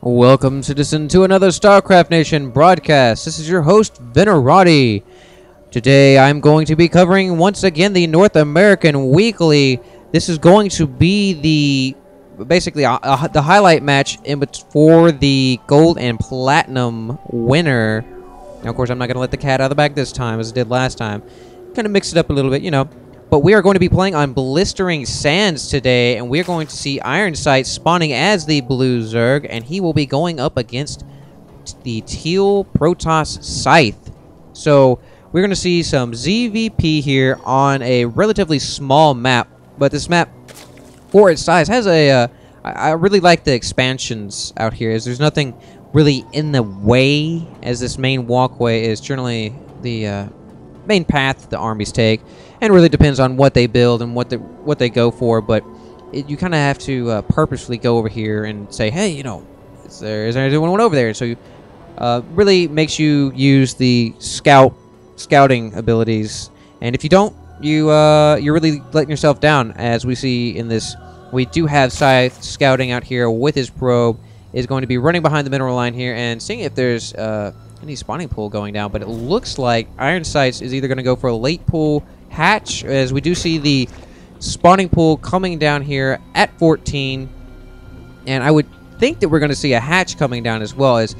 Welcome, citizen, to another StarCraft Nation broadcast. This is your host, Venerati. Today, I'm going to be covering, once again, the North American Weekly. This is going to be basically the highlight match for the Gold and Platinum winner. Now, of course, I'm not going to let the cat out of the bag this time, as I did last time. Kind of mix it up a little bit, you know. But we are going to be playing on Blistering Sands today, and we're going to see Iornsights spawning as the blue Zerg, and he will be going up against the teal Protoss Scythe. So we're going to see some ZVP here on a relatively small map, but this map, for its size, has I really like the expansions out here, as there's nothing really in the way, as this main walkway is generally the main path the armies take, and really depends on what they build and what they go for. But you kind of have to purposefully go over here and say, hey, you know, is there anyone over there? So you really makes you use the scouting abilities, and if you don't, you're really letting yourself down. As we see in this, we do have Scythe scouting out here with his probe, is going to be running behind the mineral line here and seeing if there's any spawning pool going down, but it looks like Iornsights is either going to go for a late pool hatch, as we do see the spawning pool coming down here at 14, and I would think that we're going to see a hatch coming down as well, as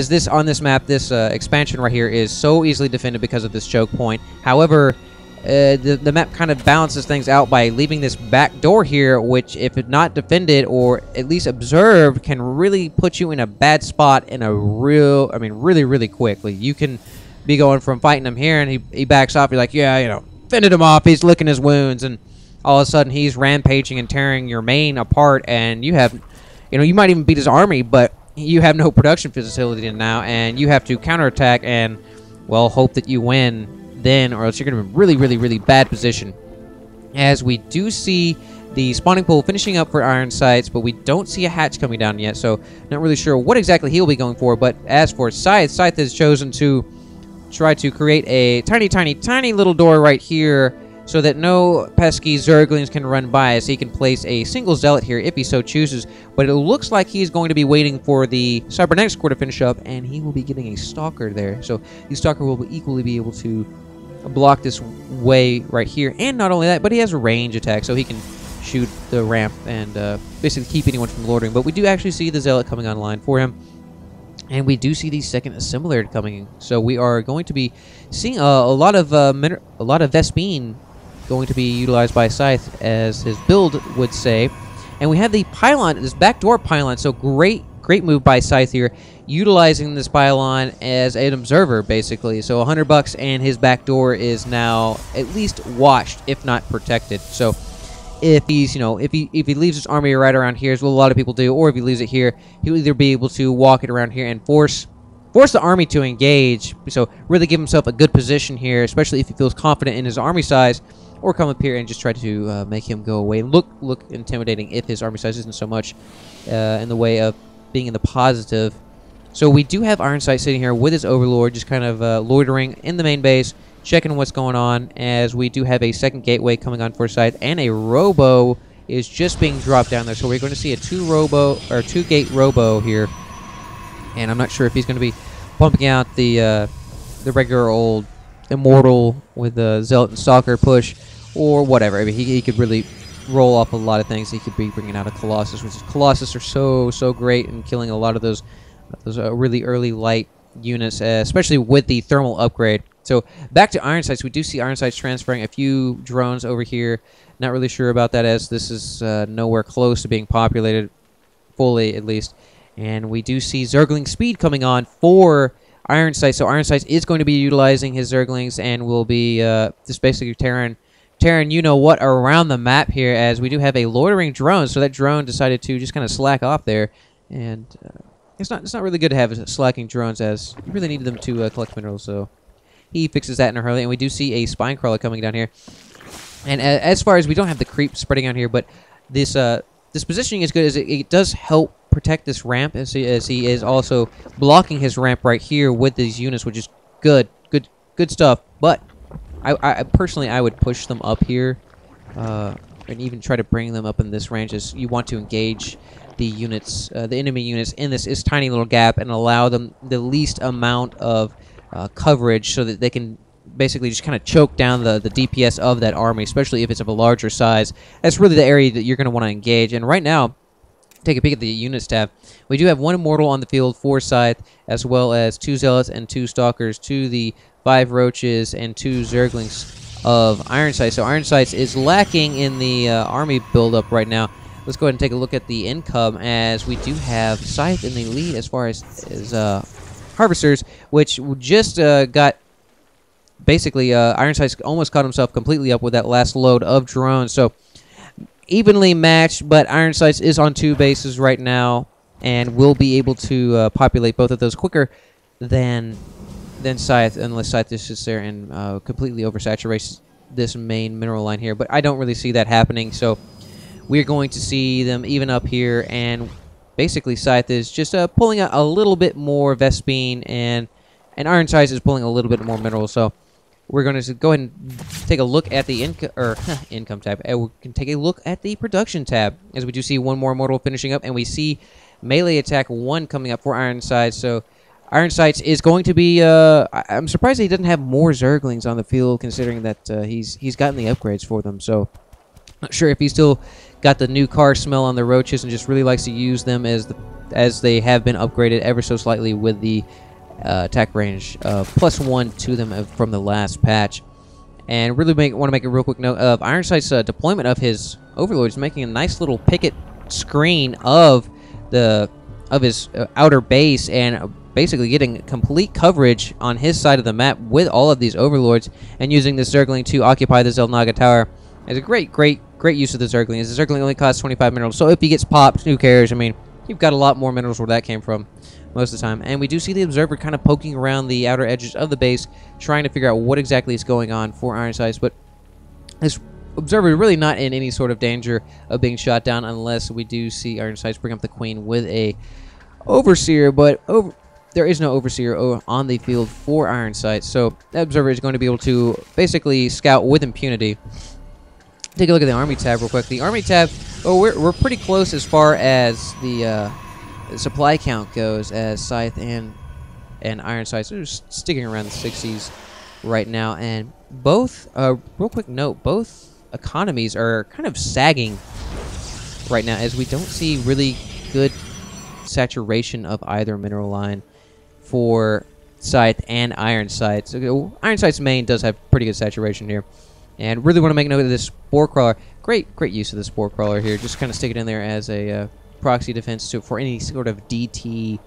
this on this map, this expansion right here is so easily defended because of this choke point. However, the map kind of balances things out by leaving this back door here, which, if it's not defended or at least observed, can really put you in a bad spot in a really quickly. You can be going from fighting him here, and he backs off. You're like, yeah, you know, fended him off. He's licking his wounds, and all of a sudden he's rampaging and tearing your main apart, and you have, you know, you might even beat his army, but you have no production facility now, and you have to counterattack and, well, hope that you win then, or else you're going to be in really bad position. As we do see the spawning pool finishing up for Iornsights, but we don't see a hatch coming down yet, so not really sure what exactly he'll be going for. But as for Scythe has chosen to try to create a tiny little door right here, so that no pesky Zerglings can run by, as he can place a single Zealot here if he so chooses. But it looks like he's going to be waiting for the Cybernetics Core to finish up, and he will be getting a Stalker there. So the Stalker will equally be able to block this way right here. And not only that, but he has a range attack, so he can shoot the ramp and basically keep anyone from loitering. But we do actually see the Zealot coming online for him, and we do see the second assembler coming in. So we are going to be seeing a lot of Vespene going to be utilized by Scythe, as his build would say. And we have the pylon, this backdoor pylon. So great move by Scythe here, utilizing this pylon as an observer, basically. So $100, and his backdoor is now at least watched, if not protected. So if he's, you know, if he leaves his army right around here, as what a lot of people do, or if he leaves it here, he'll either be able to walk it around here and force the army to engage. So really give himself a good position here, especially if he feels confident in his army size, or come up here and just try to make him go away and look intimidating if his army size isn't so much in the way of being in the positive. So we do have Iornsights sitting here with his Overlord, just kind of loitering in the main base, checking what's going on, as we do have a second gateway coming on for Scythe, and a Robo is just being dropped down there. So we're going to see a two-gate Robo here, and I'm not sure if he's going to be pumping out the regular old Immortal with the Zealot and Stalker push, or whatever. I mean, he could really roll off a lot of things. He could be bringing out a Colossus, which Colossus are so great in killing a lot of those really early light units, especially with the thermal upgrade. So back to Iornsights, we do see Iornsights transferring a few drones over here. Not really sure about that, as this is nowhere close to being populated fully, at least. And we do see Zergling speed coming on for Iornsights. So Iornsights is going to be utilizing his Zerglings, and will be just basically tearing you know what around the map here, as we do have a loitering drone. So that drone decided to just kind of slack off there, and it's not really good to have slacking drones, as you really needed them to collect minerals. So he fixes that in a hurry, and we do see a spine crawler coming down here. And as far as, we don't have the creep spreading out here, but this positioning is good, as it does help protect this ramp, as he is also blocking his ramp right here with these units, which is good stuff. But I personally, I would push them up here, and even try to bring them up in this range, as you want to engage the units, the enemy units in this tiny little gap and allow them the least amount of coverage so that they can basically just kind of choke down the DPS of that army, especially if it's of a larger size. That's really the area that you're going to want to engage. And right now, take a peek at the units tab. We do have 1 Immortal on the field for Scythe, as well as 2 Zealots and 2 Stalkers, to the 5 Roaches and 2 Zerglings of Iornsights. So Iornsights is lacking in the army buildup right now. Let's go ahead and take a look at the income, as we do have Scythe in the lead as far as Harvesters, which just got... Basically, Iornsights almost caught himself completely up with that last load of drones. So, evenly matched, but Iornsights is on 2 bases right now and will be able to populate both of those quicker than Scythe, unless Scythe just sits there and completely oversaturates this main mineral line here. But I don't really see that happening, so we're going to see them even up here, and basically Scythe is just pulling out a little bit more Vespene, and Iornsights is pulling a little bit more minerals. So we're going to go ahead and take a look at the income tab. And we can take a look at the production tab, as we do see 1 more Immortal finishing up, and we see melee attack 1 coming up for Iornsights. So Iornsights is going to be... I'm surprised he doesn't have more Zerglings on the field, considering that he's gotten the upgrades for them. So not sure if he's still got the new car smell on the Roaches and just really likes to use them as they have been upgraded ever so slightly with the attack range +1 to them from the last patch. And really want to make a real quick note of Iornsight's deployment of his Overlords, making a nice little picket screen of his outer base, and basically getting complete coverage on his side of the map with all of these Overlords, and using the Zergling to occupy the Xel'Naga Tower. It's a great use of the Zergling. The Zergling only costs 25 minerals, so if he gets popped, who cares? I mean, you've got a lot more minerals where that came from most of the time. And we do see the Observer kind of poking around the outer edges of the base, trying to figure out what exactly is going on for Iornsights. But this Observer is really not in any sort of danger of being shot down, unless we do see Iornsights bring up the Queen with a Overseer. But there is no Overseer on the field for Iornsights, so that Observer is going to be able to basically scout with impunity. Take a look at the Army tab real quick. The Army tab, we're pretty close as far as the supply count goes, as Scythe and Iornsights are just sticking around the 60s right now. And both, real quick note, both economies are kind of sagging right now, as we don't see really good saturation of either mineral line for Scythe and Iornsights. Iornsights main does have pretty good saturation here. And really want to make note of this Spore Crawler. Great use of the Spore Crawler here. Just kind of stick it in there as a proxy defense for any sort of DT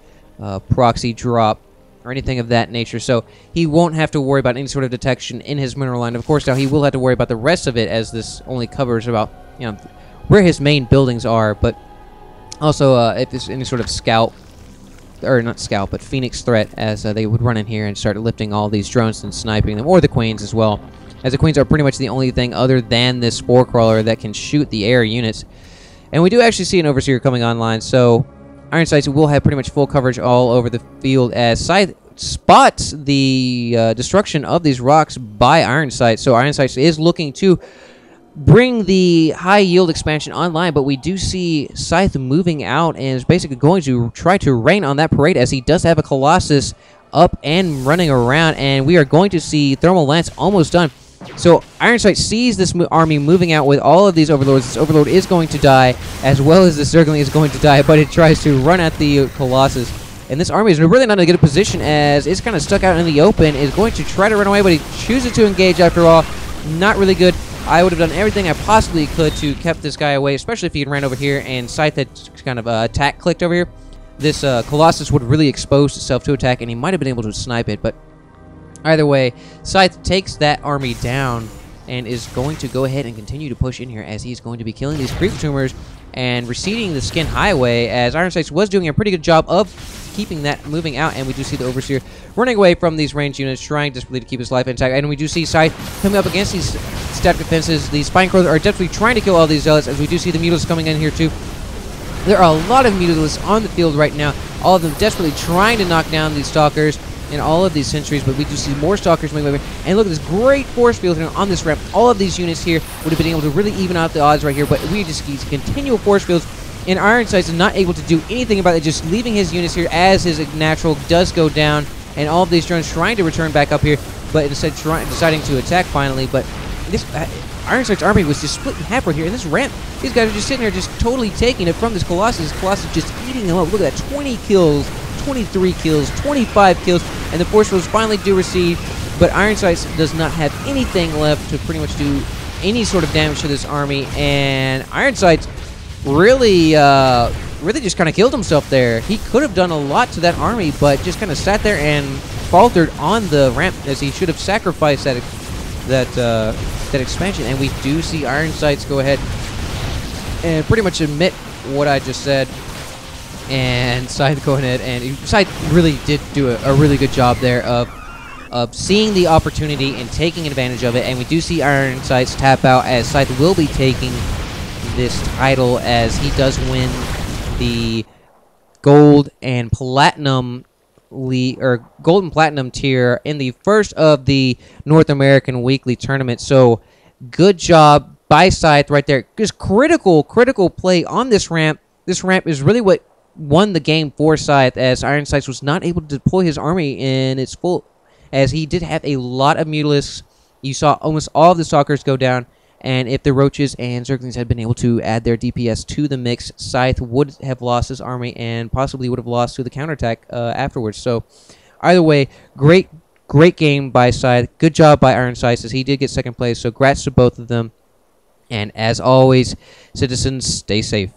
proxy drop or anything of that nature. So he won't have to worry about any sort of detection in his mineral line. Of course, now he will have to worry about the rest of it, as this only covers about, you know, where his main buildings are. But also, if there's any sort of scout, or not scout, but Phoenix threat, as they would run in here and start lifting all these drones and sniping them, or the Queens as well, as the Queens are pretty much the only thing other than this Spore Crawler that can shoot the air units. And we do actually see an Overseer coming online, so Iornsights will have pretty much full coverage all over the field, as Scythe spots the destruction of these rocks by Iornsights. So Iornsights is looking to bring the high yield expansion online, but we do see Scythe moving out and is basically going to try to rain on that parade, as he does have a Colossus up and running around, and we are going to see Thermal Lance almost done. So Iornsights sees this army moving out with all of these Overlords. This Overlord is going to die, as well as the Zergling is going to die, but it tries to run at the Colossus. And this army is really not in a good position, as it's kind of stuck out in the open. Is going to try to run away, but he chooses to engage after all. Not really good. I would have done everything I possibly could to kept this guy away, especially if he had ran over here and Scythe had kind of attack clicked over here. This Colossus would have really exposed itself to attack, and he might have been able to snipe it, but either way, Scythe takes that army down and is going to go ahead and continue to push in here, as he's going to be killing these creep tumors and receding the Skin Highway, as Iornsights was doing a pretty good job of keeping that moving out. And we do see the Overseer running away from these ranged units, trying desperately to keep his life intact. And we do see Scythe coming up against these static defenses. These Spine Crows are definitely trying to kill all these Zealots, as we do see the Mutalisks coming in here too. There are a lot of Mutalisks on the field right now, all of them desperately trying to knock down these Stalkers and all of these sentries, but we do see more Stalkers moving over. And look at this great force field here on this ramp. All of these units here would have been able to really even out the odds right here, but we just see continual force fields And Iornsights is not able to do anything about it, just leaving his units here as his natural does go down, and all of these drones trying to return back up here, but instead deciding to attack finally. But this Iornsights army was just split in half right here, and this ramp, these guys are just sitting there just totally taking it from this Colossus. This Colossus just eating them up. Look at that, 20 kills, 23 kills, 25 kills, and the Force Rolls finally do recede, but Iornsights does not have anything left to pretty much do any sort of damage to this army, and Iornsights really just kind of killed himself there. He could have done a lot to that army, but just kind of sat there and faltered on the ramp, as he should have sacrificed that expansion. And we do see Iornsights go ahead and pretty much admit what I just said, and Scythe go ahead, and Scythe really did do a really good job there of seeing the opportunity and taking advantage of it. And we do see Iornsights tap out, as Scythe will be taking this title, as he does win the gold and platinum gold and platinum tier in the first of the North American Weekly Tournament. So good job by Scythe right there. Just critical play on this ramp. This ramp is really what won the game for Scythe, as Iornsights was not able to deploy his army in its full, as he did have a lot of Mutalisks. You saw almost all of the Stalkers go down, and if the Roaches and Zerglings had been able to add their DPS to the mix, Scythe would have lost his army and possibly would have lost to the counterattack afterwards. So either way, great game by Scythe. Good job by Iornsights, as he did get second place, so congrats to both of them. And as always, citizens, stay safe.